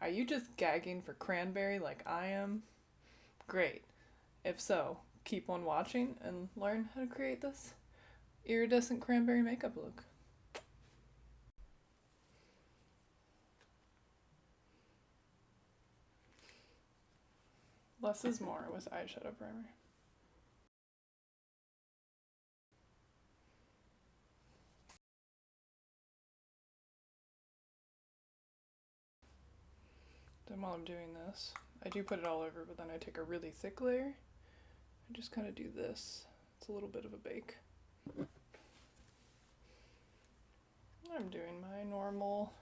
Are you just gagging for cranberry like I am? Great. If so, keep on watching and learn how to create this iridescent cranberry makeup look. Less is more with eyeshadow primer. Then while I'm doing this, I do put it all over, but then I take a really thick layer and just kind of do this. It's a little bit of a bake. I'm doing my normal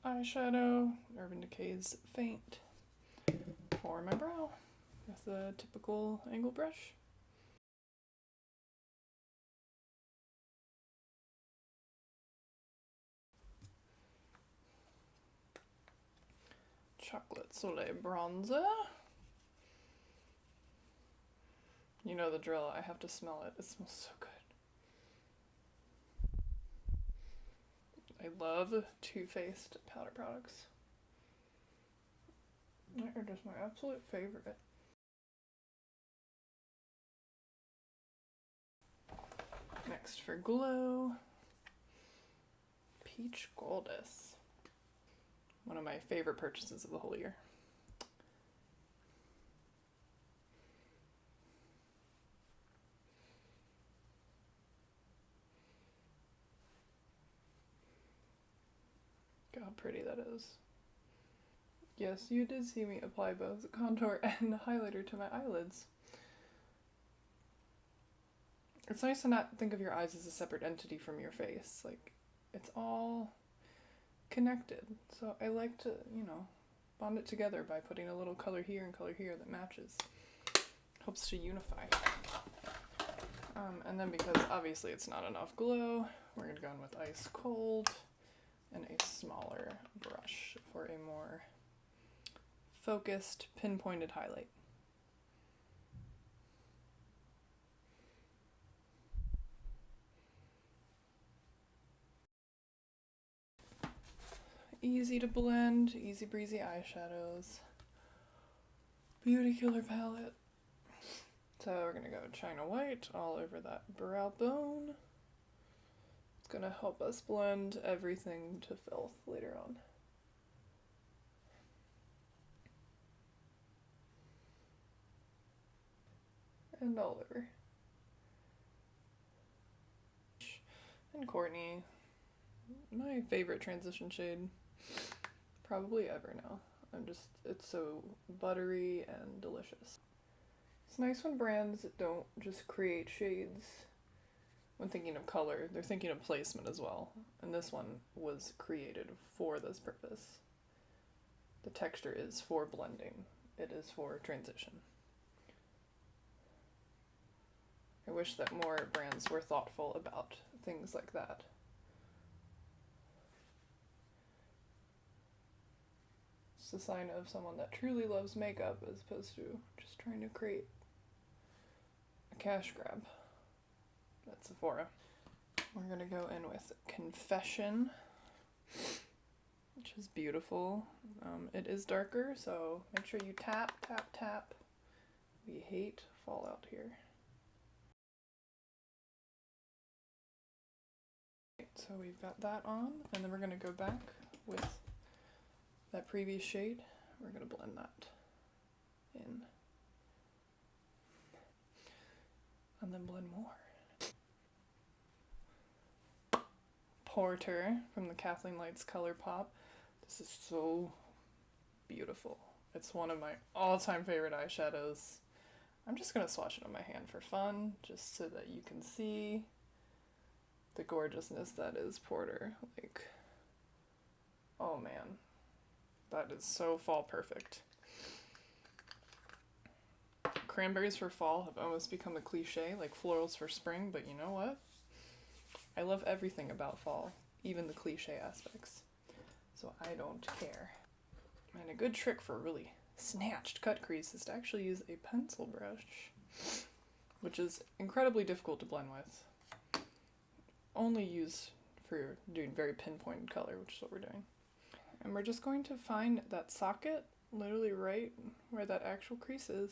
eyeshadow, Urban Decay's Faint, for my brow with a typical angle brush. Chocolate Soleil bronzer. You know the drill, I have to smell it. It smells so good. I love Too Faced powder products. They are just my absolute favorite. Next for glow, Peach Goddess. One of my favorite purchases of the whole year. Look how pretty that is. Yes, you did see me apply both contour and highlighter to my eyelids. It's nice to not think of your eyes as a separate entity from your face. Like, it's all connected. So I like to, bond it together by putting a little color here and color here that matches. Helps to unify. And then because obviously it's not enough glow, we're going to go in with ice cold and a smaller brush for a more focused, pinpointed highlight. Easy to blend, easy breezy eyeshadows. Beauty Killer palette. So we're gonna go China White all over that brow bone. It's gonna help us blend everything to filth later on. And all over. And Courtney, my favorite transition shade probably ever now. It's so buttery and delicious. It's nice when brands don't just create shades when thinking of color, they're thinking of placement as well. And this one was created for this purpose. The texture is for blending. It is for transition. I wish that more brands were thoughtful about things like that. It's a sign of someone that truly loves makeup as opposed to just trying to create a cash grab. That's Sephora. We're gonna go in with Confession, which is beautiful. It is darker, so make sure you tap, tap, tap. We hate fallout here. So we've got that on, and then we're gonna go back with that previous shade. We're gonna blend that in. And then blend more. Porter from the Kathleen Lights ColorPop. This is so beautiful. It's one of my all-time favorite eyeshadows. I'm just gonna swatch it on my hand for fun, just so that you can see the gorgeousness that is Porter. Like, oh man, that is so fall perfect. Cranberries for fall have almost become a cliche, like florals for spring, but you know what? I love everything about fall, even the cliche aspects. So I don't care. And a good trick for really snatched cut crease is to actually use a pencil brush, which is incredibly difficult to blend with. Only use for doing very pinpointed color, which is what we're doing. And we're just going to find that socket literally right where that actual crease is,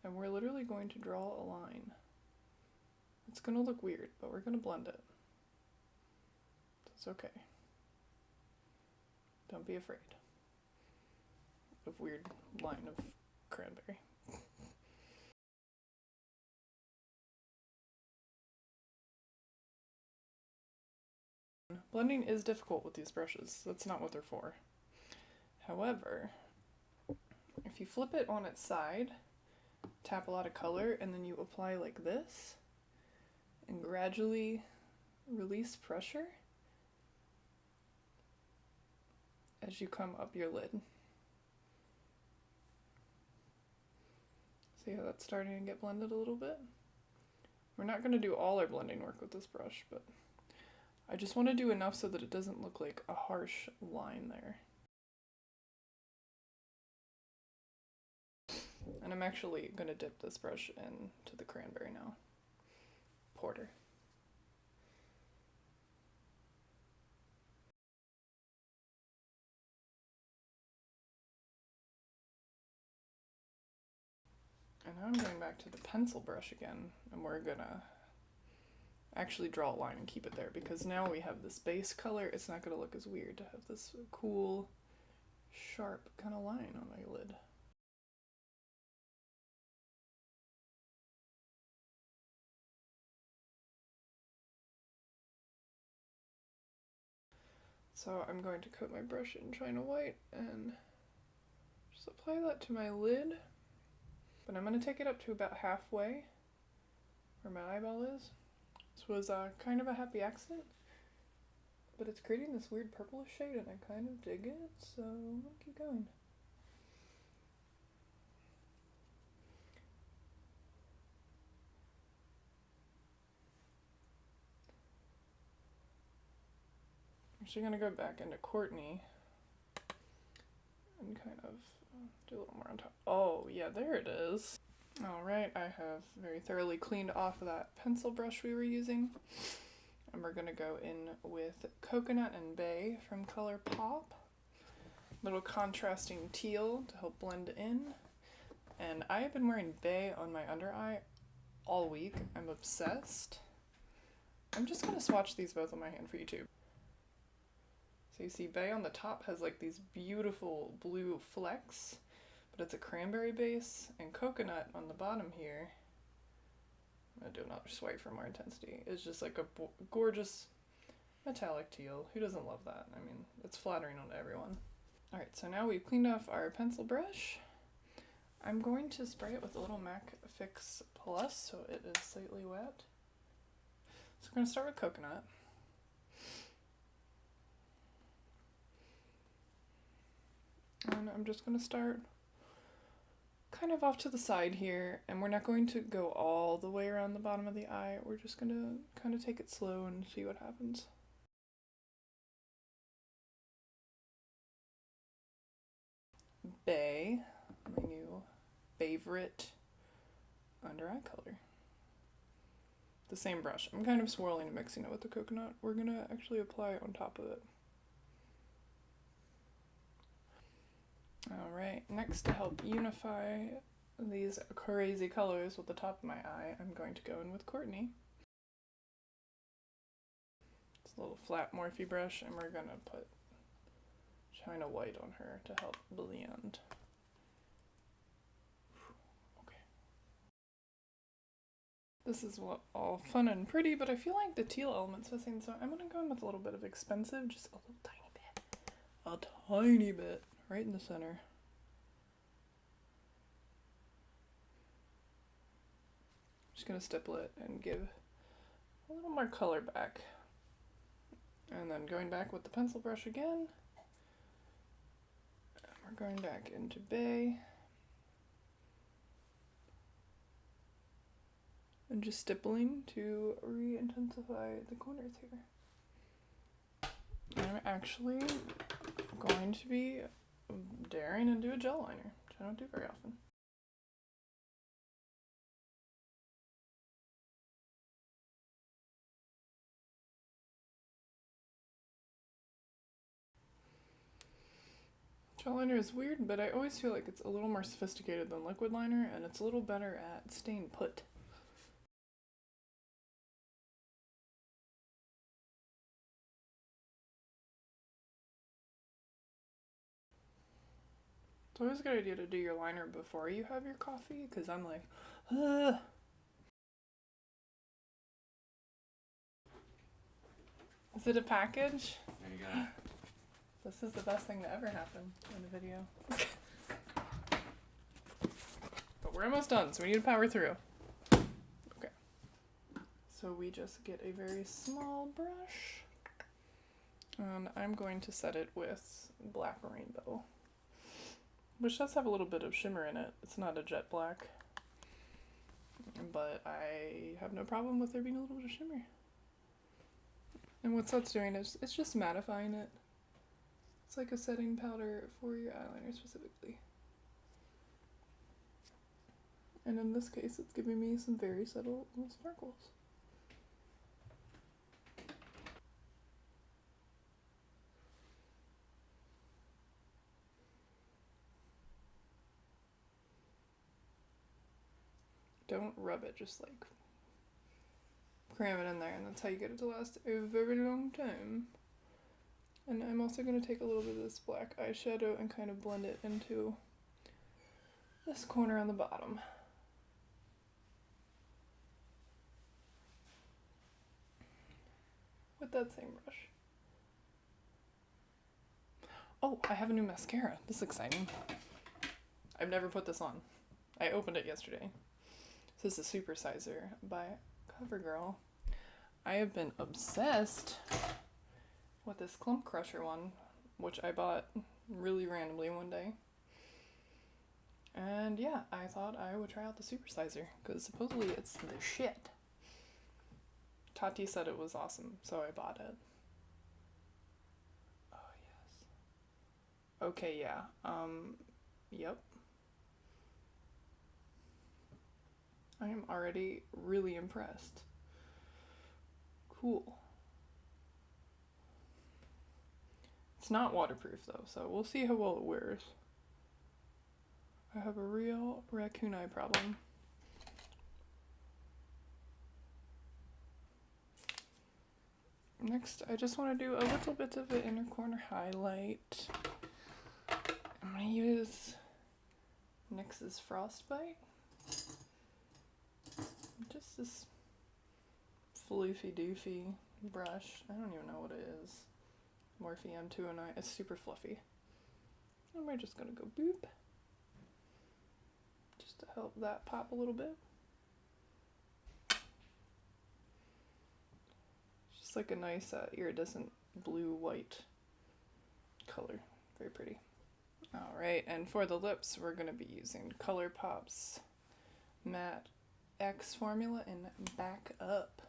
and we're literally going to draw a line. It's going to look weird, but we're going to blend it. It's okay. Don't be afraid of weird line of cranberry. Blending is difficult with these brushes. That's not what they're for. However, if you flip it on its side, tap a lot of color, and then you apply like this, and gradually release pressure as you come up your lid. See how that's starting to get blended a little bit? We're not going to do all our blending work with this brush, but I just want to do enough so that it doesn't look like a harsh line there. And I'm actually going to dip this brush into the cranberry now. Porter. And now I'm going back to the pencil brush again, and we're gonna actually draw a line and keep it there, because now we have this base color. It's not gonna look as weird to have this cool, sharp kind of line on my lid. So I'm going to coat my brush in China White and just apply that to my lid. But I'm going to take it up to about halfway where my eyeball is. This was kind of a happy accident, but it's creating this weird purplish shade and I kind of dig it, so I'm going to keep going. I'm actually going to go back into Courtney and kind of do a little more on top. Oh, yeah, there it is. Alright, I have very thoroughly cleaned off of that pencil brush we were using. And we're going to go in with Coconut and Bay from ColorPop. Little contrasting teal to help blend in. And I have been wearing Bay on my under eye all week. I'm obsessed. I'm just going to swatch these both on my hand for you too. So you see Bay on the top has like these beautiful blue flecks, but it's a cranberry base, and Coconut on the bottom here, I'm going to do another swipe for more intensity, it's just like a gorgeous metallic teal. Who doesn't love that? I mean, it's flattering on everyone. Alright, so now we've cleaned off our pencil brush. I'm going to spray it with a little MAC Fix Plus so it is slightly wet. So we're going to start with Coconut. And I'm just going to start kind of off to the side here, and we're not going to go all the way around the bottom of the eye. We're just going to kind of take it slow and see what happens. Bay, my new favorite under eye color. The same brush. I'm kind of swirling and mixing it with the Coconut. We're going to actually apply it on top of it. Alright, next to help unify these crazy colors with the top of my eye, I'm going to go in with Courtney. It's a little flat Morphe brush, and we're going to put China White on her to help blend. Okay. This is all fun and pretty, but I feel like the teal element's missing, so I'm going to go in with a little bit of expensive, just a little tiny bit. A tiny bit. Right in the center. Just gonna stipple it and give a little more color back. And then going back with the pencil brush again. And we're going back into Bay. And just stippling to re-intensify the corners here. I'm actually going to be daring and do a gel liner, which I don't do very often. Gel liner is weird, but I always feel like it's a little more sophisticated than liquid liner, and it's a little better at staying put. It's always a good idea to do your liner before you have your coffee, because I'm like, ugh. Is it a package? There you go. This is the best thing to ever happen in a video. But we're almost done, so we need to power through. Okay. So we just get a very small brush. And I'm going to set it with Black Rainbow, which does have a little bit of shimmer in it. It's not a jet black, but I have no problem with there being a little bit of shimmer. And what that's doing is it's just mattifying it. It's like a setting powder for your eyeliner specifically. And in this case, it's giving me some very subtle little sparkles. Don't rub it, just like cram it in there, and that's how you get it to last a very long time. And I'm also going to take a little bit of this black eyeshadow and kind of blend it into this corner on the bottom. With that same brush. Oh, I have a new mascara. This is exciting. I've never put this on. I opened it yesterday. This is a Supersizer by CoverGirl. I have been obsessed with this Clump Crusher one, which I bought really randomly one day. And yeah, I thought I would try out the Supersizer, because supposedly it's the shit. Tati said it was awesome, so I bought it. Oh, yes. Okay, yeah. Yep. I am already really impressed. Cool. It's not waterproof though, so we'll see how well it wears. I have a real raccoon eye problem. Next, I just want to do a little bit of an inner corner highlight. I'm going to use NYX's Frostbite. Just this floofy doofy brush. I don't even know what it is. Morphe M209. It's super fluffy. And we're just gonna go boop. Just to help that pop a little bit. Just like a nice iridescent blue-white color. Very pretty. Alright, and for the lips, we're gonna be using ColorPop's Matte X formula in Back Up.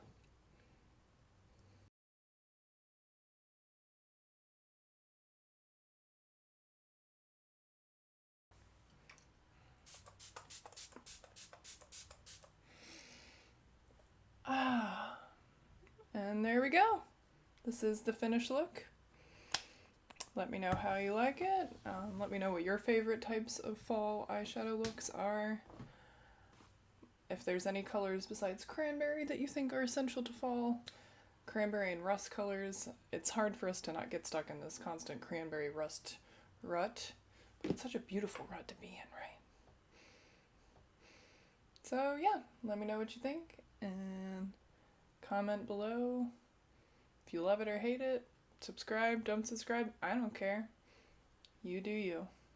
And there we go. This is the finished look. Let me know how you like it. Let me know what your favorite types of fall eyeshadow looks are. If there's any colors besides cranberry that you think are essential to fall. Cranberry and rust colors. It's hard for us to not get stuck in this constant cranberry rust rut. But it's such a beautiful rut to be in, right? So yeah, let me know what you think. And comment below if you love it or hate it. Subscribe, don't subscribe, I don't care. You do you.